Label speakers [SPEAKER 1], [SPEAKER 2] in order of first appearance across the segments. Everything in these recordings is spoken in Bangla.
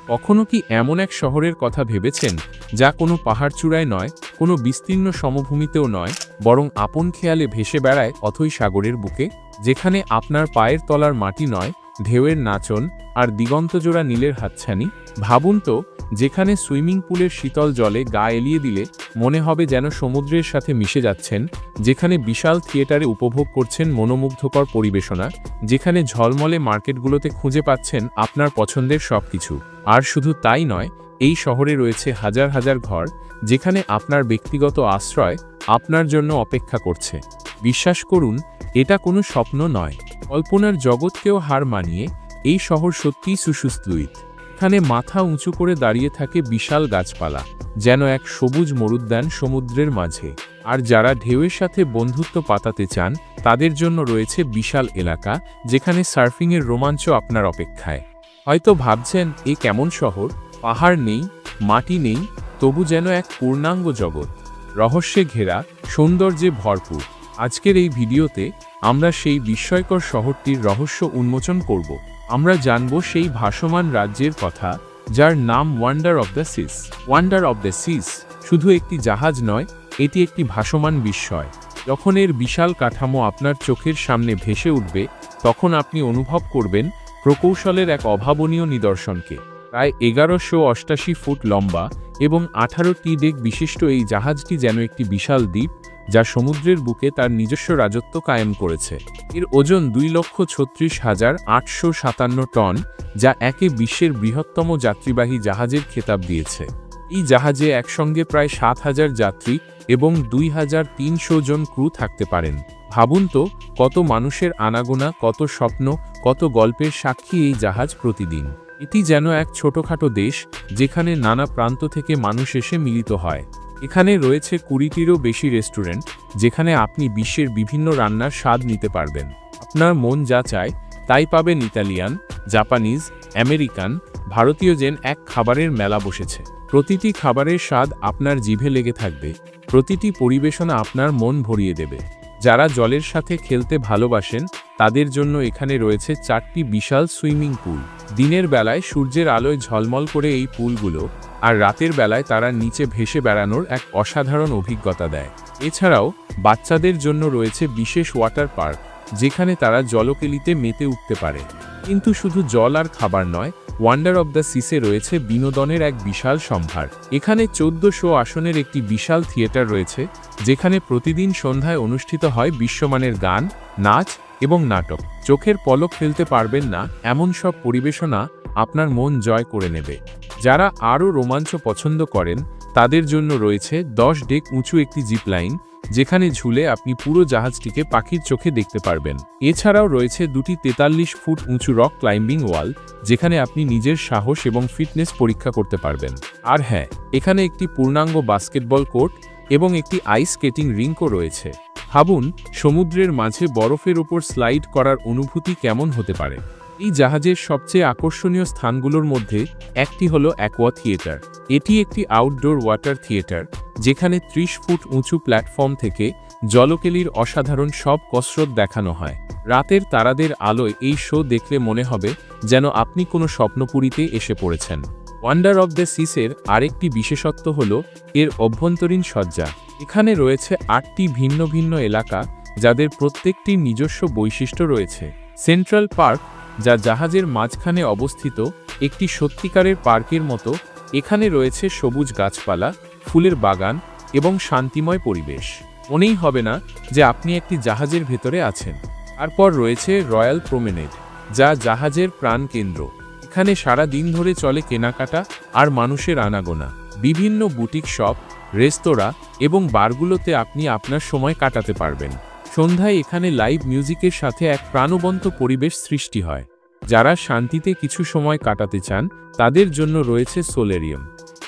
[SPEAKER 1] কখনো কি এমন এক শহরের কথা ভেবেছেন যা কোনো পাহাড়চূড়ায় নয়, কোনো বিস্তীর্ণ সমভূমিতেও নয়, বরং আপন খেয়ালে ভেসে বেড়ায় অথই সাগরের বুকে, যেখানে আপনার পায়ের তলার মাটি নয়, ঢেউয়ের নাচন আর দিগন্তজোড়া নীলের হাতছানি? ভাবুন তো, যেখানে সুইমিং পুলের শীতল জলে গা এলিয়ে দিলে মনে হবে যেন সমুদ্রের সাথে মিশে যাচ্ছেন, যেখানে বিশাল থিয়েটারে উপভোগ করছেন মনোমুগ্ধকর পরিবেশনা, যেখানে ঝলমলে মার্কেটগুলোতে খুঁজে পাচ্ছেন আপনার পছন্দের সবকিছু। আর শুধু তাই নয়, এই শহরে রয়েছে হাজার হাজার ঘর, যেখানে আপনার ব্যক্তিগত আশ্রয় আপনার জন্য অপেক্ষা করছে। বিশ্বাস করুন, এটা কোনো স্বপ্ন নয়, কল্পনার জগৎকেও হার মানিয়ে এই শহর সত্যিই সুসুস্থিত। এখানে মাথা উঁচু করে দাঁড়িয়ে থাকে বিশাল গাছপালা, যেন এক সবুজ মরুদ্যান সমুদ্রের মাঝে। আর যারা ঢেউয়ের সাথে বন্ধুত্ব পাতাতে চান, তাদের জন্য রয়েছে বিশাল এলাকা, যেখানে সার্ফিংয়ের রোমাঞ্চ আপনার অপেক্ষায়। হয়তো ভাবছেন, এ কেমন শহর, পাহাড় নেই, মাটি নেই, তবু যেন এক পূর্ণাঙ্গ জগৎ, রহস্যে ঘেরা, সৌন্দর্যে ভরপুর। আজকের এই ভিডিওতে আমরা সেই বিস্ময়কর শহরটির রহস্য উন্মোচন করব। আমরা জানব সেই ভাসমান রাজ্যের কথা, যার নাম Wonder of the Seas. Wonder of the Seas শুধু একটি জাহাজ নয়, এটি একটি ভাসমান বিস্ময়। যখন এর বিশাল কাঠামো আপনার চোখের সামনে ভেসে উঠবে, তখন আপনি অনুভব করবেন প্রকৌশলের এক অভাবনীয় নিদর্শনকে। প্রায় 1188 ফুট লম্বা এবং 18টি ডেক বিশিষ্ট এই জাহাজটি যেন একটি বিশাল দ্বীপ, যা সমুদ্রের বুকে তার নিজস্ব রাজত্ব কায়েম করেছে। এর ওজন 2,36,857 টন, যা একে বিশ্বের বৃহত্তম যাত্রীবাহী জাহাজের খেতাব দিয়েছে। এই জাহাজে একসঙ্গে প্রায় 7,000 যাত্রী এবং 2,300 জন ক্রু থাকতে পারেন। ভাবুন তো, কত মানুষের আনাগোনা, কত স্বপ্ন, কত গল্পের সাক্ষী এই জাহাজ প্রতিদিন। এটি যেন এক ছোটখাটো দেশ, যেখানে নানা প্রান্ত থেকে মানুষ এসে মিলিত হয়। এখানে রয়েছে 20টিরও বেশি রেস্টুরেন্ট, যেখানে আপনি বিশ্বের বিভিন্ন রান্নার স্বাদ নিতে পারবেন। আপনার মন যা চায় তাই পাবেন। ইতালিয়ান, জাপানিজ, আমেরিকান, ভারতীয় যেন এক খাবারের মেলা বসেছে। প্রতিটি খাবারের স্বাদ আপনার জিভে লেগে থাকবে, প্রতিটি পরিবেশনা আপনার মন ভরিয়ে দেবে। যারা জলের সাথে খেলতে ভালোবাসেন, তাদের জন্য এখানে রয়েছে 4টি বিশাল সুইমিং পুল। দিনের বেলায় সূর্যের আলোয় ঝলমল করে এই পুলগুলো, আর রাতের বেলায় তারা নিচে ভেসে বেড়ানোর এক অসাধারণ অভিজ্ঞতা দেয়। এছাড়াও বাচ্চাদের জন্য রয়েছে বিশেষ ওয়াটার পার্ক, যেখানে তারা জলকেলিতে মেতে উঠতে পারে। কিন্তু শুধু জল আর খাবার নয়, ওয়ান্ডার অব দ্য সিসে রয়েছে বিনোদনের এক বিশাল সম্ভার। এখানে 1400 আসনের একটি বিশাল থিয়েটার রয়েছে, যেখানে প্রতিদিন সন্ধ্যায় অনুষ্ঠিত হয় বিশ্বমানের গান, নাচ এবং নাটক। চোখের পলক ফেলতে পারবেন না এমন সব পরিবেশনা আপনার মন জয় করে নেবে। যারা আরও রোমাঞ্চ পছন্দ করেন, তাদের জন্য রয়েছে 10 ডেক উঁচু একটি জিপলাইন, যেখানে ঝুলে আপনি পুরো জাহাজটিকে পাখির চোখে দেখতে পারবেন। এছাড়াও রয়েছে 2টি 43 ফুট উঁচু রক ক্লাইম্বিং ওয়াল, যেখানে আপনি নিজের সাহস এবং ফিটনেস পরীক্ষা করতে পারবেন। আর হ্যাঁ, এখানে একটি পূর্ণাঙ্গ বাস্কেটবল কোর্ট এবং একটি আইস স্কেটিং রিঙ্কও রয়েছে। ভাবুন, সমুদ্রের মাঝে বরফের ওপর স্লাইড করার অনুভূতি কেমন হতে পারে। এই জাহাজের সবচেয়ে আকর্ষণীয় স্থানগুলোর মধ্যে একটি হলো অ্যাকোয়া থিয়েটার। এটি একটি আউটডোর ওয়াটার থিয়েটার, যেখানে 30 ফুট উঁচু প্ল্যাটফর্ম থেকে জলকেলির অসাধারণ সব কসরত দেখানো হয়। রাতের তারাদের আলোয় এই শো দেখলে মনে হবে যেন আপনি কোনো স্বপ্নপুরীতে এসে পড়েছেন। ওয়ান্ডার অব দ্য সিসের আরেকটি বিশেষত্ব হল এর অভ্যন্তরীণ সজ্জা। এখানে রয়েছে 8টি ভিন্ন ভিন্ন এলাকা, যাদের প্রত্যেকটির নিজস্ব বৈশিষ্ট্য রয়েছে। সেন্ট্রাল পার্ক, যা জাহাজের মাঝখানে অবস্থিত একটি সত্যিকারের পার্কের মতো। এখানে রয়েছে সবুজ গাছপালা, ফুলের বাগান এবং শান্তিময় পরিবেশ। মনেই হবে না যে আপনি একটি জাহাজের ভেতরে আছেন। তারপর রয়েছে রয়্যাল প্রমেনেড, যা জাহাজের প্রাণকেন্দ্র। এখানে সারা দিন ধরে চলে কেনাকাটা আর মানুষের আনাগোনা। বিভিন্ন বুটিক শপ, রেস্তোরাঁ এবং বারগুলোতে আপনি আপনার সময় কাটাতে পারবেন। সন্ধ্যায় এখানে লাইভ মিউজিকের সাথে এক প্রাণবন্ত পরিবেশ সৃষ্টি হয়। যারা শান্তিতে কিছু সময় কাটাতে চান, তাদের জন্য রয়েছে সোলেরিয়াম,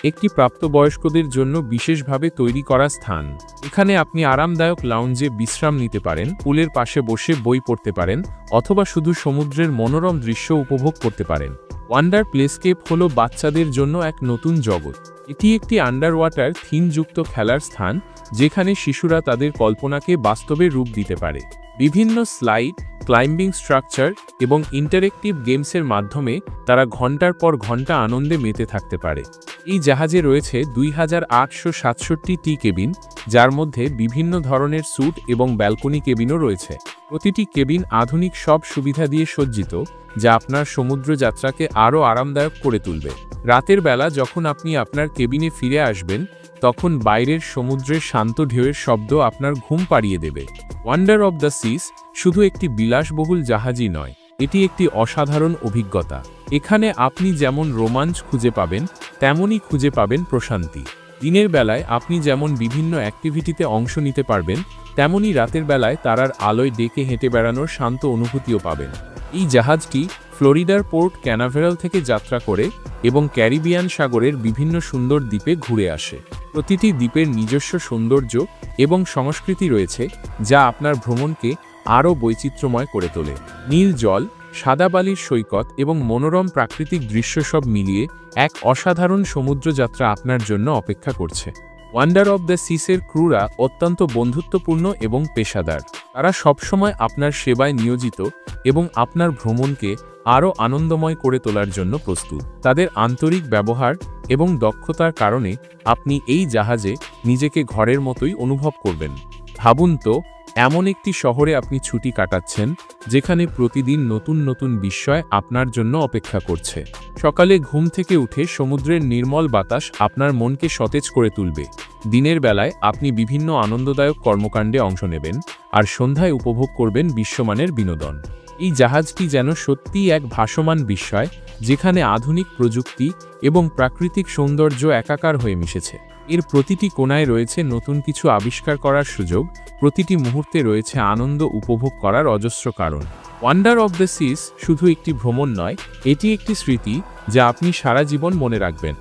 [SPEAKER 1] একটি প্রাপ্তবয়স্কদের জন্য বিশেষভাবে তৈরি করা স্থান। এখানে আপনি আরামদায়ক লাউঞ্জে বিশ্রাম নিতে পারেন, পুলের পাশে বসে বই পড়তে পারেন, অথবা শুধু সমুদ্রের মনোরম দৃশ্য উপভোগ করতে পারেন। ওয়ান্ডার প্লেস্কেপ হলো বাচ্চাদের জন্য এক নতুন জগৎ। এটি একটি আন্ডার ওয়াটার থিমযুক্ত খেলার স্থান, যেখানে শিশুরা তাদের কল্পনাকে বাস্তবে রূপ দিতে পারে। বিভিন্ন স্লাইড, ক্লাইম্বিং স্ট্রাকচার এবং ইন্টারেক্টিভ গেমসের মাধ্যমে তারা ঘন্টার পর ঘন্টা আনন্দে মেতে থাকতে পারে। এই জাহাজে রয়েছে 2867টি কেবিন, যার মধ্যে বিভিন্ন ধরনের স্যুট এবং ব্যালকনি কেবিনও রয়েছে। প্রতিটি কেবিন আধুনিক সব সুবিধা দিয়ে সজ্জিত, যা আপনার সমুদ্র যাত্রাকে আরও আরামদায়ক করে তুলবে। রাতের বেলা যখন আপনি আপনার কেবিনে ফিরে আসবেন, তখন বাইরের সমুদ্রের শান্ত ঢেউয়ের শব্দ আপনার ঘুম পাড়িয়ে দেবে। ওয়ান্ডার অব দ্য সিস শুধু একটি বিলাসবহুল জাহাজই নয়, এটি একটি অসাধারণ অভিজ্ঞতা। এখানে আপনি যেমন রোমাঞ্চ খুঁজে পাবেন, তেমনই খুঁজে পাবেন প্রশান্তি। দিনের বেলায় আপনি যেমন বিভিন্ন অ্যাক্টিভিটিতে অংশ নিতে পারবেন, তেমনই রাতের বেলায় তারার আলোয় ডেকে হেঁটে বেড়ানোর শান্ত অনুভূতিও পাবেন। এই জাহাজটি ফ্লোরিডার পোর্ট ক্যানাভেরাল থেকে যাত্রা করে এবং ক্যারিবিয়ান সাগরের বিভিন্ন সুন্দর দ্বীপে ঘুরে আসে। প্রতিটি দ্বীপের নিজস্ব সৌন্দর্য এবং সংস্কৃতি রয়েছে, যা আপনার ভ্রমণকে আরও বৈচিত্র্যময় করে তোলে। নীল জল, সাদা বালির সৈকত এবং মনোরম প্রাকৃতিক দৃশ্য সব মিলিয়ে এক অসাধারণ সমুদ্রযাত্রা আপনার জন্য অপেক্ষা করছে। ওয়ান্ডার অব দ্য সিসের ক্রুরা অত্যন্ত বন্ধুত্বপূর্ণ এবং পেশাদার। তারা সবসময় আপনার সেবায় নিয়োজিত এবং আপনার ভ্রমণকে আরও আনন্দময় করে তোলার জন্য প্রস্তুত। তাদের আন্তরিক ব্যবহার এবং দক্ষতার কারণে আপনি এই জাহাজে নিজেকে ঘরের মতোই অনুভব করবেন। ভাবুন তো, এমন একটি শহরে আপনি ছুটি কাটাচ্ছেন, যেখানে প্রতিদিন নতুন নতুন বিস্ময় আপনার জন্য অপেক্ষা করছে। সকালে ঘুম থেকে উঠে সমুদ্রের নির্মল বাতাস আপনার মনকে সতেজ করে তুলবে। দিনের বেলায় আপনি বিভিন্ন আনন্দদায়ক কর্মকাণ্ডে অংশ নেবেন, আর সন্ধ্যায় উপভোগ করবেন বিশ্বমানের বিনোদন। এই জাহাজটি যেন সত্যিই এক ভাসমান বিস্ময়, যেখানে আধুনিক প্রযুক্তি এবং প্রাকৃতিক সৌন্দর্য একাকার হয়ে মিশেছে। এর প্রতিটি কোণায় রয়েছে নতুন কিছু আবিষ্কার করার সুযোগ, প্রতিটি মুহূর্তে রয়েছে আনন্দ উপভোগ করার অজস্র কারণ। ওয়ান্ডার অব দ্য সিস শুধু একটি ভ্রমণ নয়, এটি একটি স্মৃতি যা আপনি সারা জীবন মনে রাখবেন।